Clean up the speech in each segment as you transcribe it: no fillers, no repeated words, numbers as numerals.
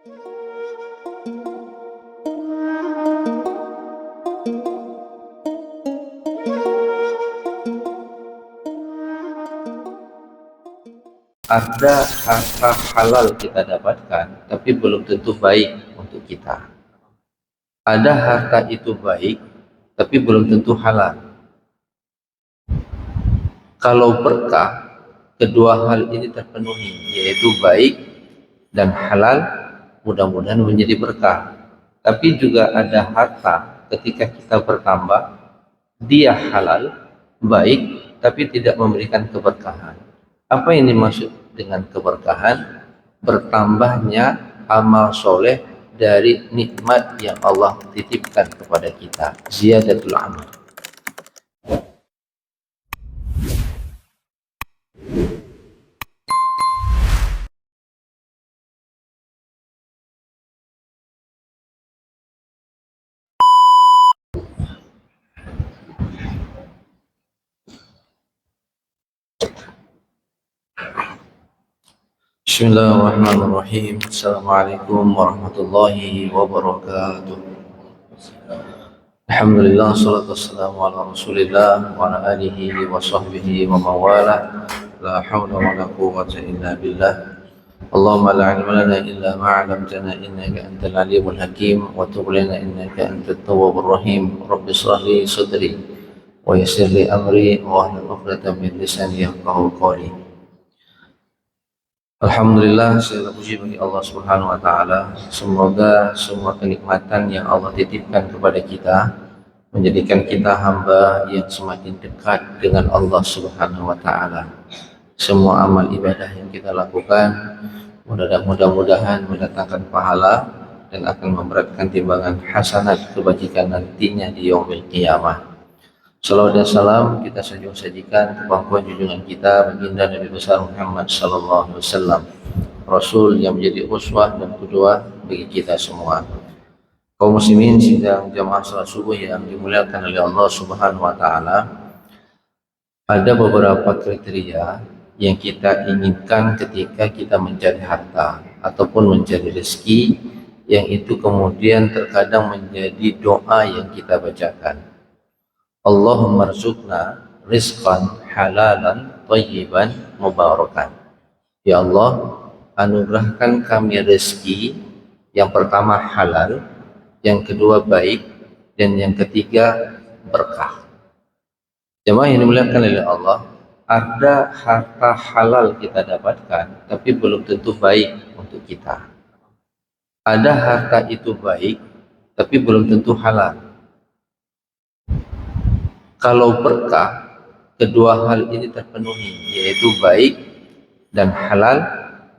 Ada harta halal kita dapatkan, tapi belum tentu baik untuk kita. Ada harta itu baik, tapi belum tentu halal. Kalau berkah, kedua hal ini terpenuhi, yaitu baik dan halal, mudah-mudahan menjadi berkah. Tapi juga ada harta ketika kita bertambah, dia halal, baik, tapi tidak memberikan keberkahan. Apa yang dimaksud dengan keberkahan? Bertambahnya amal soleh dari nikmat yang Allah titipkan kepada kita, ziyadatul amal. Bismillahirrahmanirrahim. Assalamualaikum warahmatullahi wabarakatuh. Alhamdulillah, salatu wassalamu ala rasulillah wa ala alihi wa sahbihi wa mawala. La hawla wa la quwwata illa billah. Allahumma la ilma lana illa ma 'allamtana innaka antal alimul hakim wa tub lana innaka antat tawwabur rahim. Rabbi shrah li sadri wa yassir li amri wa hlul 'uqdatam min lisani yafqahu qawli. Alhamdulillah, segala puji bagi Allah Subhanahu wa taala. Semoga semua kenikmatan yang Allah titipkan kepada kita menjadikan kita hamba yang semakin dekat dengan Allah Subhanahu wa taala. Semua amal ibadah yang kita lakukan mudah-mudahan mendatangkan pahala dan akan memberatkan timbangan hasanat kebajikan nantinya di yaumil qiyamah. Salawat dan salam kita sajikan ke pangkuan junjungan kita baginda Nabi besar Muhammad sallallahu alaihi wasallam, Rasul yang menjadi uswah dan qudwah bagi kita semua. Kaum muslimin sidang jamaah salat subuh yang dimuliakan oleh Allah Subhanahu wa taala, ada beberapa kriteria yang kita inginkan ketika kita mencari harta ataupun mencari rezeki, yang itu kemudian terkadang menjadi doa yang kita bacakan. Allahumma rzuqna rizqan halalan thayyiban mubarakan. Ya Allah, anugerahkan kami rezeki yang pertama halal, yang kedua baik, dan yang ketiga berkah. Jemaah yang dimuliakan oleh Allah, ada harta halal kita dapatkan, tapi belum tentu baik untuk kita. Ada harta itu baik, tapi belum tentu halal. Kalau berkah, kedua hal ini terpenuhi, yaitu baik dan halal,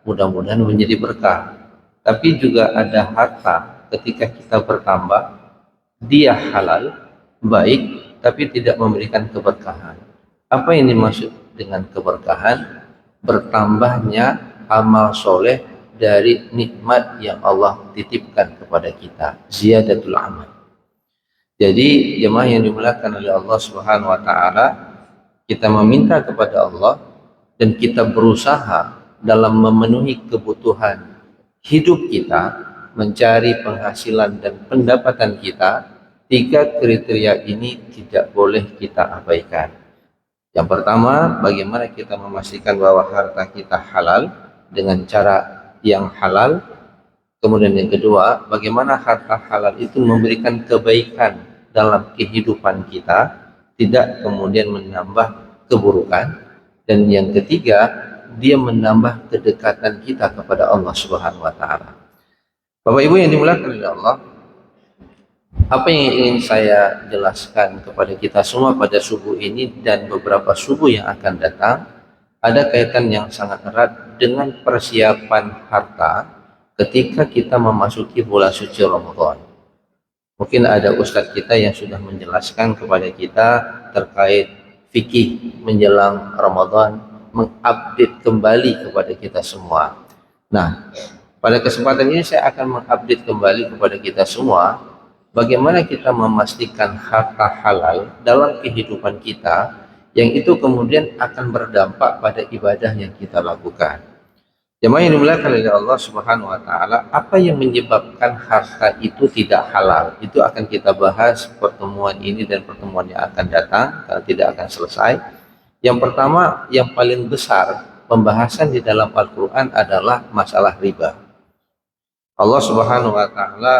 mudah-mudahan menjadi berkah. Tapi juga ada harta ketika kita bertambah, dia halal, baik, tapi tidak memberikan keberkahan. Apa yang dimaksud dengan keberkahan? Bertambahnya amal soleh dari nikmat yang Allah titipkan kepada kita, ziyadatul amal. Jadi jemaah yang dimuliakan oleh Allah Subhanahu wa taala, kita meminta kepada Allah dan kita berusaha dalam memenuhi kebutuhan hidup kita, mencari penghasilan dan pendapatan kita. Tiga kriteria ini tidak boleh kita abaikan. Yang pertama, bagaimana kita memastikan bahwa harta kita halal dengan cara yang halal. Kemudian yang kedua, bagaimana harta halal itu memberikan kebaikan dalam kehidupan kita, tidak kemudian menambah keburukan. Dan yang ketiga, dia menambah kedekatan kita kepada Allah Subhanahu wa taala. Bapak Ibu yang dimuliakan oleh Allah, apa yang ingin saya jelaskan kepada kita semua pada subuh ini dan beberapa subuh yang akan datang, ada kaitan yang sangat erat dengan persiapan harta ketika kita memasuki bulan suci Ramadan. Mungkin ada ustadz kita yang sudah menjelaskan kepada kita terkait fikih menjelang Ramadan, mengupdate kembali kepada kita semua. Nah, pada kesempatan ini saya akan mengupdate kembali kepada kita semua bagaimana kita memastikan harta halal dalam kehidupan kita, yang itu kemudian akan berdampak pada ibadah yang kita lakukan. Jemaah yang dimuliakan oleh Allah Subhanahu wa taala, apa yang menyebabkan harta itu tidak halal? Itu akan kita bahas pertemuan ini dan pertemuan yang akan datang, karena tidak akan selesai. Yang pertama, yang paling besar pembahasan di dalam Al-Qur'an adalah masalah riba. Allah Subhanahu wa taala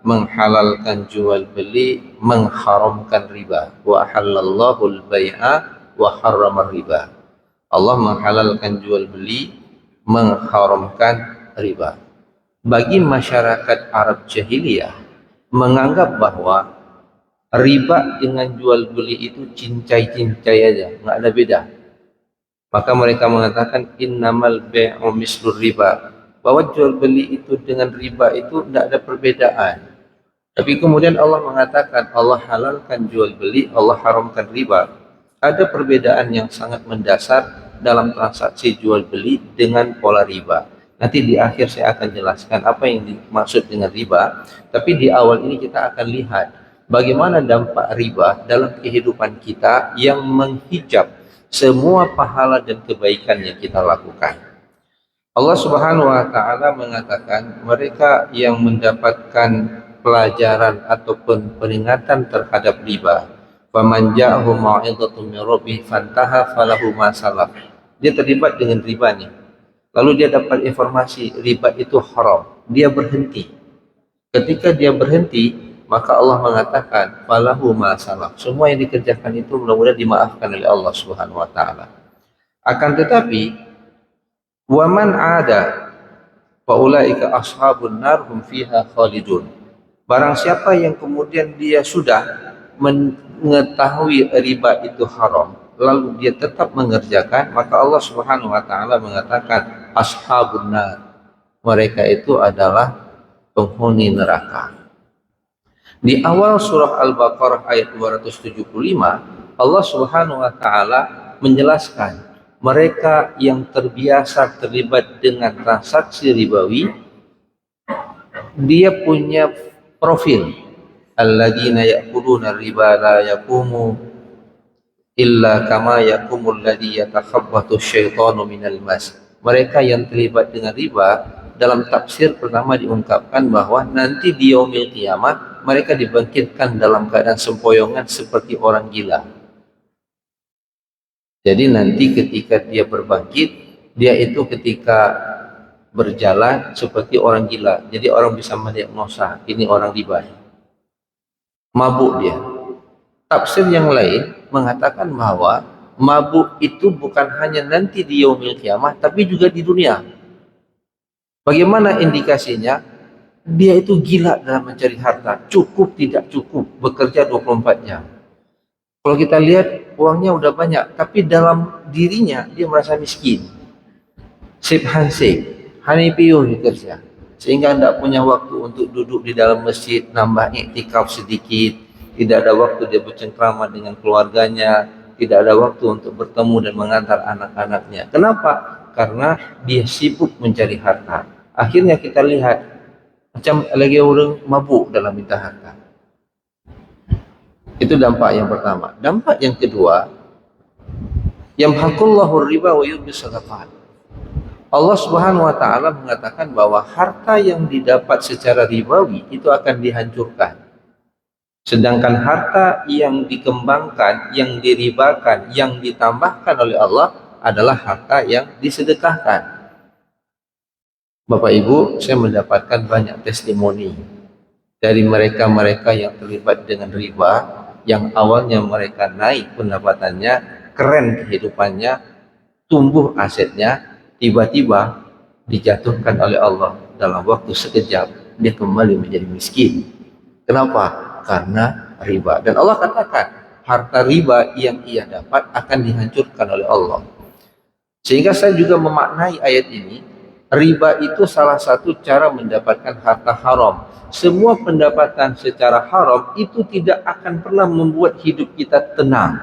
menghalalkan jual beli, mengharamkan riba. Wa halallahu al-bai'a wa harrama riba. Allah menghalalkan jual beli, mengharamkan riba. Bagi masyarakat Arab jahiliyah menganggap bahwa riba dengan jual beli itu cincai-cincai aja, nggak ada beda. Maka mereka mengatakan innamal bai'u mislur riba, bahwa jual beli itu dengan riba itu tidak ada perbedaan. Tapi kemudian Allah mengatakan Allah halalkan jual beli, Allah haramkan riba. Ada perbedaan yang sangat mendasar dalam transaksi jual beli dengan pola riba. Nanti di akhir saya akan jelaskan apa yang dimaksud dengan riba. Tapi di awal ini kita akan lihat bagaimana dampak riba dalam kehidupan kita yang menghijab semua pahala dan kebaikan yang kita lakukan. Allah Subhanahu wa taala mengatakan mereka yang mendapatkan pelajaran ataupun peringatan terhadap riba, faman ja'ahu mau'izatun min rabbih fantaha falahu ma salaf. Dia terlibat dengan riba nih. Lalu dia dapat informasi riba itu haram. Dia berhenti. Ketika dia berhenti, maka Allah mengatakan falahu ma salaf. Semua yang dikerjakan itu mudah-mudahan dimaafkan oleh Allah Subhanahu wa taala. Akan tetapi waman ada faulaika ashabun nar hum fiha khalidun. Barang siapa yang kemudian dia sudah mengetahui riba itu haram, lalu dia tetap mengerjakan, maka Allah Subhanahu wa taala mengatakan ashabun nar. Mereka itu adalah penghuni neraka. Di awal surah Al-Baqarah ayat 275, Allah Subhanahu wa taala menjelaskan mereka yang terbiasa terlibat dengan transaksi ribawi, dia punya profil. Alladzina ya'kuluna riba la yaqumu illa kama yaqumul ladzi yatakhabbathu syaitanu minal mas. Mereka yang terlibat dengan riba, dalam tafsir pertama diungkapkan bahwa nanti di yaumil qiyamah mereka dibangkitkan dalam keadaan sempoyongan seperti orang gila. Jadi nanti ketika dia berbangkit, dia itu ketika berjalan seperti orang gila. Jadi orang bisa mendiagnosa ini orang riba. Mabuk dia. Tafsir yang lain mengatakan bahwa mabuk itu bukan hanya nanti di yaumil qiyamah, tapi juga di dunia. Bagaimana indikasinya? Dia itu gila dalam mencari harta, cukup tidak cukup, bekerja 24 jam. Kalau kita lihat uangnya udah banyak, tapi dalam dirinya dia merasa miskin. Sip hansip, hani piuh bekerja, sehingga tidak punya waktu untuk duduk di dalam masjid, nambah iktikaf sedikit, tidak ada waktu dia bercengkrama dengan keluarganya, tidak ada waktu untuk bertemu dan mengantar anak-anaknya. Kenapa? Karena dia sibuk mencari harta. Akhirnya kita lihat macam lagi orang mabuk dalam minta harta. Itu dampak yang pertama. Dampak yang kedua, yamhaqullahu riba wa yurbis shadaqat. Allah Subhanahu wa taala mengatakan bahwa harta yang didapat secara ribawi itu akan dihancurkan. Sedangkan harta yang dikembangkan, yang diribakan, yang ditambahkan oleh Allah adalah harta yang disedekahkan. Bapak Ibu, saya mendapatkan banyak testimoni dari mereka-mereka yang terlibat dengan riba, yang awalnya mereka naik pendapatannya, keren kehidupannya, tumbuh asetnya, tiba-tiba dijatuhkan oleh Allah dalam waktu sekejap, dia kembali menjadi miskin. Kenapa? Karena riba. Dan Allah katakan harta riba yang ia dapat akan dihancurkan oleh Allah. Sehingga saya juga memaknai ayat ini, riba itu salah satu cara mendapatkan harta haram. Semua pendapatan secara haram itu tidak akan pernah membuat hidup kita tenang.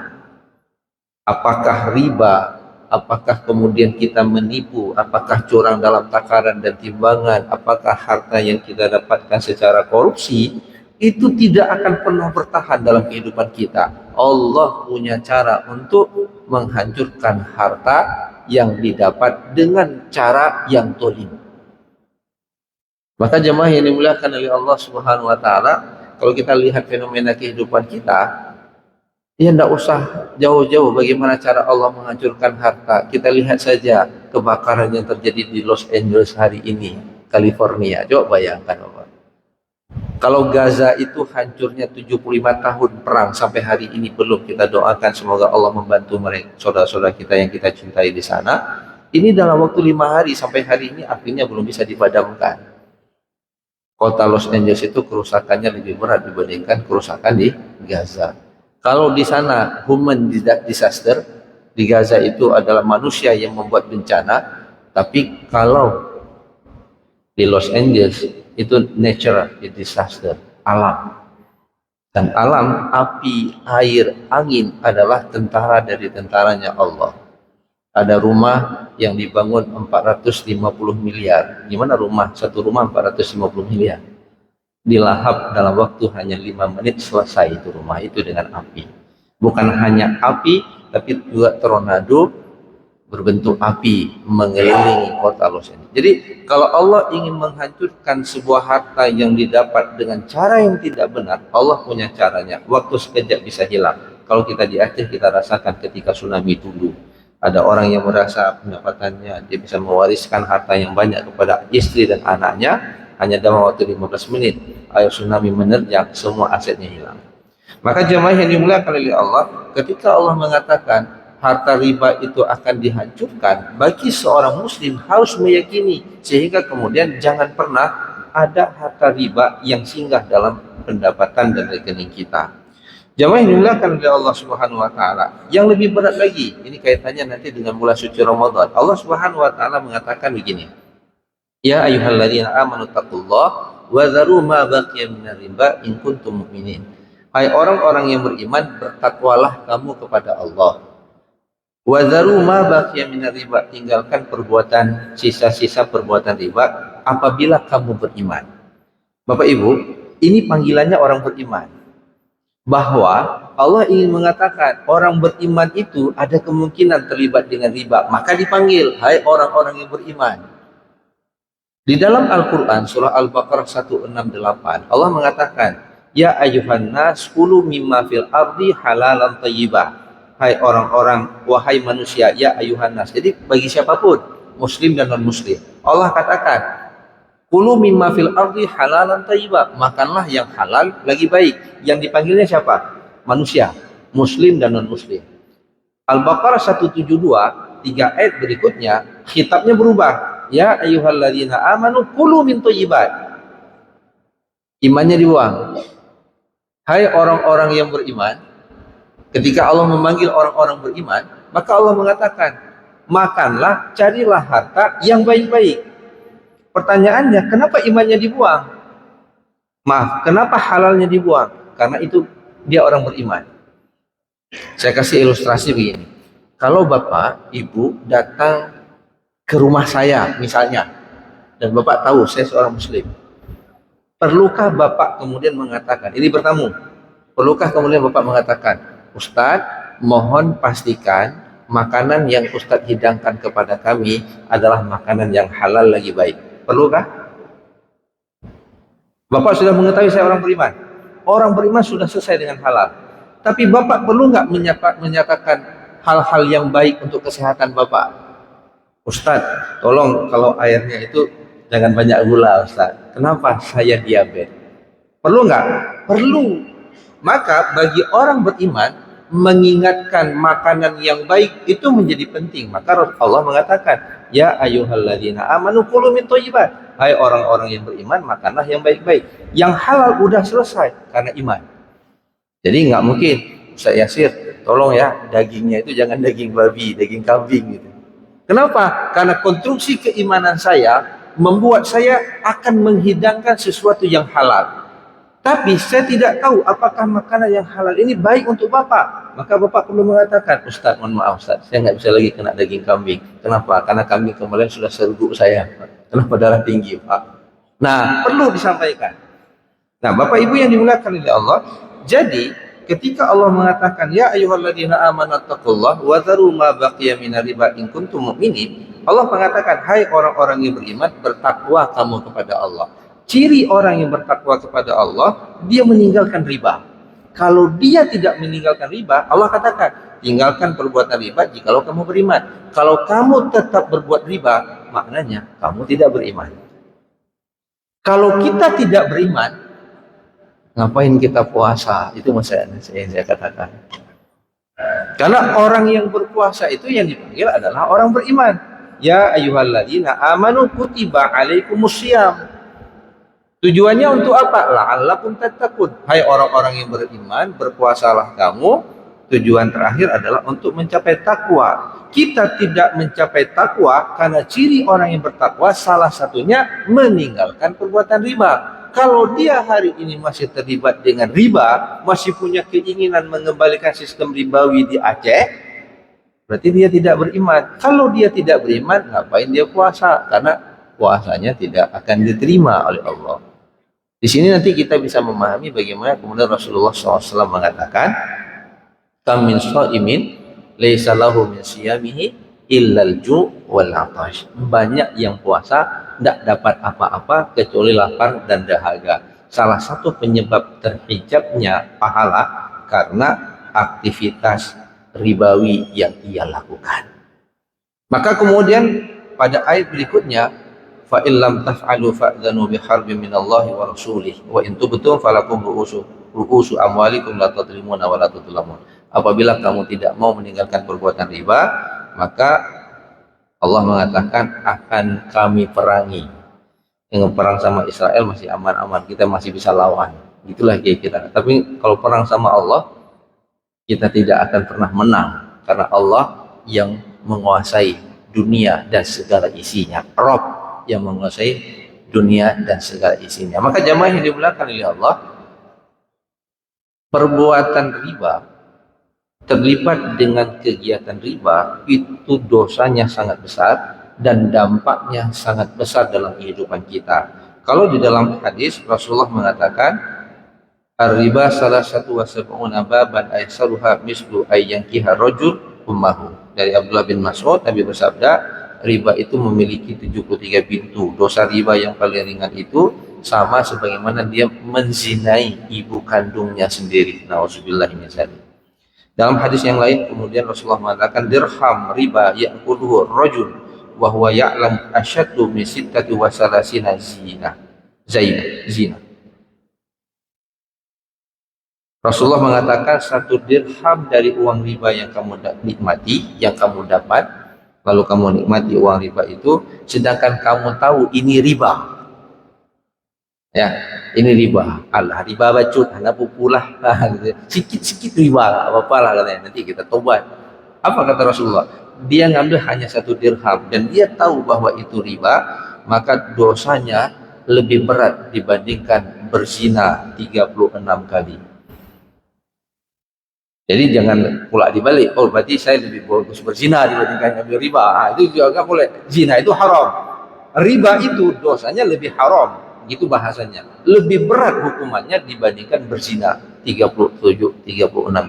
Apakah riba, apakah kemudian kita menipu, apakah curang dalam takaran dan timbangan, apakah harta yang kita dapatkan secara korupsi, itu tidak akan pernah bertahan dalam kehidupan kita. Allah punya cara untuk menghancurkan harta yang didapat dengan cara yang tolim. Maka jemaah yang dimuliakan oleh Allah Subhanahu wa taala, kalau kita lihat fenomena kehidupan kita, ya tidak usah jauh-jauh bagaimana cara Allah menghancurkan harta. Kita lihat saja kebakaran yang terjadi di Los Angeles hari ini, California. Coba bayangkan, Bapak. Kalau Gaza itu hancurnya 75 tahun perang sampai hari ini belum, kita doakan semoga Allah membantu mereka, saudara-saudara kita yang kita cintai di sana. Ini dalam waktu 5 hari sampai hari ini apinya belum bisa dipadamkan. Kota Los Angeles itu kerusakannya lebih berat dibandingkan kerusakan di Gaza. Kalau di sana human disaster, di Gaza itu adalah manusia yang membuat bencana, tapi kalau di Los Angeles itu natural disaster, alam. Dan alam, api, air, angin adalah tentara dari tentaranya Allah. Ada rumah yang dibangun 450 miliar. Gimana satu rumah 450 miliar? Dilahap dalam waktu hanya 5 menit selesai itu rumah itu dengan api. Bukan hanya api, tapi juga tornado berbentuk api mengelilingi kota Los Angeles. Jadi kalau Allah ingin menghancurkan sebuah harta yang didapat dengan cara yang tidak benar, Allah punya caranya. Waktu sekejap bisa hilang. Kalau kita di Aceh, kita rasakan ketika tsunami dulu. Ada orang yang merasa pendapatannya dia bisa mewariskan harta yang banyak kepada istri dan anaknya, hanya dalam waktu 15 menit air tsunami menerjang, semua asetnya hilang. Maka jemaah yang dimuliakan oleh Allah, ketika Allah mengatakan harta riba itu akan dihancurkan, bagi seorang muslim harus meyakini, sehingga kemudian jangan pernah ada harta riba yang singgah dalam pendapatan dan rekening kita. Jamaah yang dimuliakan oleh Allah Subhanahu wa taala. Yang lebih berat lagi, ini kaitannya nanti dengan bulan suci Ramadan. Allah Subhanahu wa taala mengatakan begini. Ya ayyuhalladzina amanu taqullaha wa dzaru ma baqiya minar riba in kuntum mu'minin. Hai orang-orang yang beriman, bertakwalah kamu kepada Allah. Wa dzaru ma baqiya minar riba, tinggalkan perbuatan sisa-sisa perbuatan riba apabila kamu beriman. Bapak Ibu, ini panggilannya orang beriman. Bahwa Allah ingin mengatakan orang beriman itu ada kemungkinan terlibat dengan riba, maka dipanggil, hai orang-orang yang beriman. Di dalam Al-Quran surah Al-Baqarah 168 Allah mengatakan, ya ayyuhan nas kulu mimma fil ardi halalan thayyibah. Hai orang-orang, wahai manusia, ya ayyuhan nas. Jadi bagi siapapun, muslim dan non muslim, Allah katakan kulu mimma fil ardi halalan thayyibah, makanlah yang halal lagi baik. Yang dipanggilnya siapa? Manusia, muslim dan non muslim. Al-Baqarah 172 3 ayat berikutnya khitabnya berubah. Ya ayyuhalladzina amanu kulu min thayyibat. Imannya dibuang. Hai orang-orang yang beriman. Ketika Allah memanggil orang-orang beriman, maka Allah mengatakan, makanlah, carilah harta yang baik-baik. Pertanyaannya, kenapa imannya dibuang? Maaf, kenapa halalnya dibuang? Karena itu dia orang beriman. Saya kasih ilustrasi begini. Kalau Bapak, Ibu datang ke rumah saya misalnya, dan Bapak tahu saya seorang muslim, perlukah Bapak kemudian mengatakan, ini bertamu, perlukah kemudian Bapak mengatakan, Ustadz, mohon pastikan makanan yang Ustadz hidangkan kepada kami adalah makanan yang halal lagi baik. Perlukah? Bapak sudah mengetahui saya orang beriman. Orang beriman sudah selesai dengan halal. Tapi Bapak perlu nggak menyatakan hal-hal yang baik untuk kesehatan Bapak? Ustadz, tolong kalau airnya itu jangan banyak gula, Ustadz. Kenapa? Saya diabetes. Perlu nggak? Perlu. Maka bagi orang beriman, mengingatkan makanan yang baik itu menjadi penting. Maka Allah mengatakan, ya ayyuhalladzina amanu kulu min thayyibat. Hai orang-orang yang beriman, makanlah yang baik-baik. Yang halal udah selesai karena iman. Jadi nggak mungkin, Ustaz Yasir, tolong ya dagingnya itu jangan daging babi, daging kambing gitu. Kenapa? Karena konstruksi keimanan saya membuat saya akan menghidangkan sesuatu yang halal. Tapi saya tidak tahu apakah makanan yang halal ini baik untuk Bapak. Maka Bapak perlu mengatakan, Ustaz, mohon maaf Ustaz, saya nggak bisa lagi kena daging kambing. Kenapa? Karena kambing kemarin sudah serbu saya. Kenapa darah tinggi, Pak? Nah, perlu disampaikan. Nah, Bapak Ibu yang dimuliakan oleh Allah, jadi ketika Allah mengatakan ya ayyuhalladzina amanu taqullaha wa dzaru ma baqiya minar riba in kuntum mu'minin, Allah mengatakan hai orang-orang yang beriman, bertakwa kamu kepada Allah. Ciri orang yang bertakwa kepada Allah, dia meninggalkan riba. Kalau dia tidak meninggalkan riba, Allah katakan tinggalkan perbuatan riba jikalau kamu beriman. Kalau kamu tetap berbuat riba, maknanya kamu tidak beriman. Kalau kita tidak beriman, ngapain kita puasa? Itu yang saya katakan. Karena orang yang berpuasa itu yang dipanggil adalah orang beriman. Ya ayyuhalladzina amanu kutiba alaikumusiyam. Tujuannya untuk apa? La'allakum tattaqun. Hai orang-orang yang beriman, berpuasalah kamu. Tujuan terakhir adalah untuk mencapai takwa. Kita tidak mencapai takwa karena ciri orang yang bertakwa salah satunya meninggalkan perbuatan riba. Kalau dia hari ini masih terlibat dengan riba, masih punya keinginan mengembalikan sistem ribawi di Aceh, berarti dia tidak beriman. Kalau dia tidak beriman, ngapain dia puasa? Karena puasanya tidak akan diterima oleh Allah. Di sini nanti kita bisa memahami bagaimana kemudian Rasulullah SAW mengatakan, kam min shaimin laisa lahu min siyamihi illal ju' wal 'atash. Banyak yang puasa tidak dapat apa-apa kecuali lapar dan dahaga. Salah satu penyebab terhijabnya pahala karena aktivitas ribawi yang ia lakukan. Maka kemudian pada ayat berikutnya, fa illam taf'alu fa'dzanu biharbin minallahi wa rasulih wa in tubtum falakum ru'usu amwalikum la tadrimuna wa la tudlamun. Apabila kamu tidak mau meninggalkan perbuatan riba, maka Allah mengatakan akan kami perangi. Yang perang sama Israel masih aman-aman, kita masih bisa lawan. Itulah kita. Tapi kalau perang sama Allah, kita tidak akan pernah menang karena Allah yang menguasai dunia dan segala isinya. Rabb yang menguasai dunia dan segala isinya. Maka jamaah yang dimuliakan oleh Allah, perbuatan riba, terlibat dengan kegiatan riba, itu dosanya sangat besar dan dampaknya sangat besar dalam kehidupan kita. Kalau di dalam hadis Rasulullah mengatakan, ar-riba salah satu wasab'una baban aysaruha mislu ayyankiha rajul ummahu. Dari Abdullah bin Mas'ud, Nabi bersabda, riba itu memiliki 73 pintu. Dosa riba yang paling ringan itu sama sebagaimana dia menzinai ibu kandungnya sendiri. Nauzubillah min dzalik. Dalam hadis yang lain kemudian Rasulullah mengatakan, dirham riba ya'kuluhu rajul wa huwa ya'lam asyaddu min sittati wa salasina zina. Rasulullah mengatakan, satu dirham dari uang riba yang kamu nikmati, yang kamu dapat, lalu kamu nikmati uang riba itu, sedangkan kamu tahu ini riba. Ya, ini riba. Allah, riba bacut, hanya pupulah. Sikit-sikit riba, apa-apa lah katanya. Nanti kita tobat. Apa kata Rasulullah? Dia ngambil hanya satu dirham dan dia tahu bahwa itu riba, maka dosanya lebih berat dibandingkan berzina 36 kali. Jadi jangan pula dibalik, oh berarti saya lebih bagus berzina dibandingkan ambil riba. Itu juga nggak boleh. Zina itu haram. Riba itu dosanya lebih haram, gitu bahasanya. Lebih berat hukumannya dibandingkan berzina 36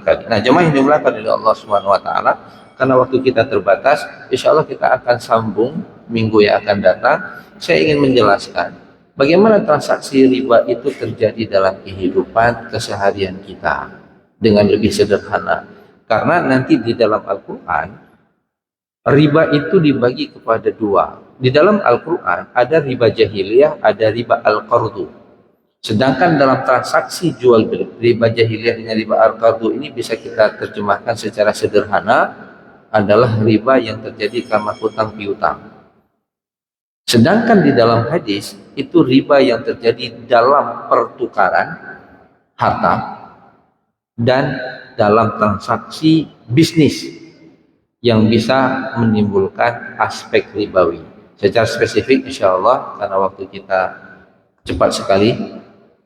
kali. Nah, jemaah yang dimuliakan oleh Allah Subhanahu wa taala, karena waktu kita terbatas, insya Allah kita akan sambung minggu yang akan datang. Saya ingin menjelaskan bagaimana transaksi riba itu terjadi dalam kehidupan keseharian kita dengan lebih sederhana. Karena nanti di dalam Al-Quran, riba itu dibagi kepada dua. Di dalam Al-Quran ada riba jahiliyah, ada riba al-qardu. Sedangkan dalam transaksi jual beli, riba jahiliyah dengan riba al-qardu ini bisa kita terjemahkan secara sederhana adalah riba yang terjadi karena hutang piutang. Sedangkan di dalam hadis itu riba yang terjadi dalam pertukaran harta dan dalam transaksi bisnis yang bisa menimbulkan aspek ribawi. Secara spesifik insya Allah, karena waktu kita cepat sekali,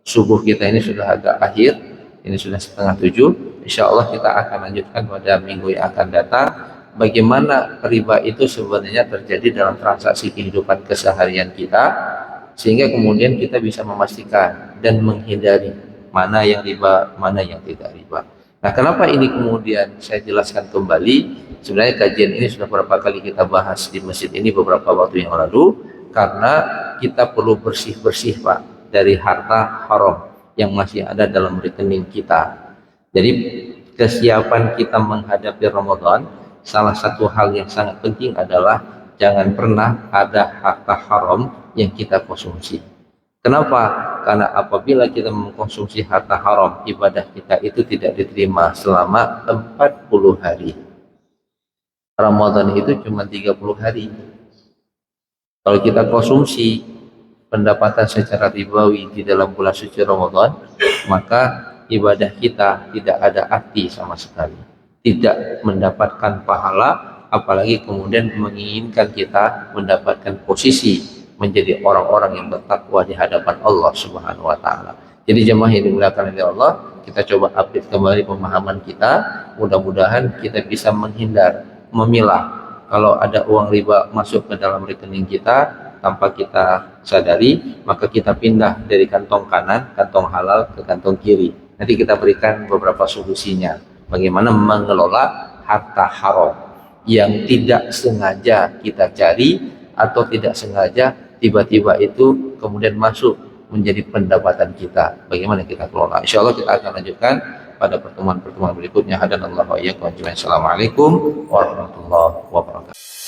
subuh kita ini sudah agak akhir, ini sudah 6:30, insya Allah kita akan lanjutkan pada minggu yang akan datang bagaimana riba itu sebenarnya terjadi dalam transaksi kehidupan keseharian kita, sehingga kemudian kita bisa memastikan dan menghindari mana yang riba, mana yang tidak riba. Nah, kenapa ini kemudian saya jelaskan kembali? Sebenarnya kajian ini sudah beberapa kali kita bahas di masjid ini beberapa waktu yang lalu, karena kita perlu bersih-bersih Pak dari harta haram yang masih ada dalam rekening kita. Jadi kesiapan kita menghadapi Ramadan, salah satu hal yang sangat penting adalah jangan pernah ada harta haram yang kita konsumsi. Kenapa? Karena apabila kita mengkonsumsi harta haram, ibadah kita itu tidak diterima selama 40 hari. Ramadan itu cuma 30 hari. Kalau kita konsumsi pendapatan secara ribawi di dalam bulan suci Ramadan, maka ibadah kita tidak ada arti sama sekali. Tidak mendapatkan pahala, apalagi kemudian menginginkan kita mendapatkan posisi menjadi orang-orang yang bertakwa di hadapan Allah Subhanahu wa taala. Jadi jemaah yang dimuliakan oleh Allah, kita coba update kembali pemahaman kita. Mudah-mudahan kita bisa menghindar, memilah kalau ada uang riba masuk ke dalam rekening kita tanpa kita sadari, maka kita pindah dari kantong kanan, kantong halal ke kantong kiri. Nanti kita berikan beberapa solusinya. Bagaimana mengelola harta haram yang tidak sengaja kita cari atau tidak sengaja tiba-tiba itu kemudian masuk menjadi pendapatan kita. Bagaimana kita kelola? Insya Allah kita akan lanjutkan pada pertemuan-pertemuan berikutnya. Hadanallahu wa iyyakum ajmain. Assalamualaikum warahmatullahi wabarakatuh.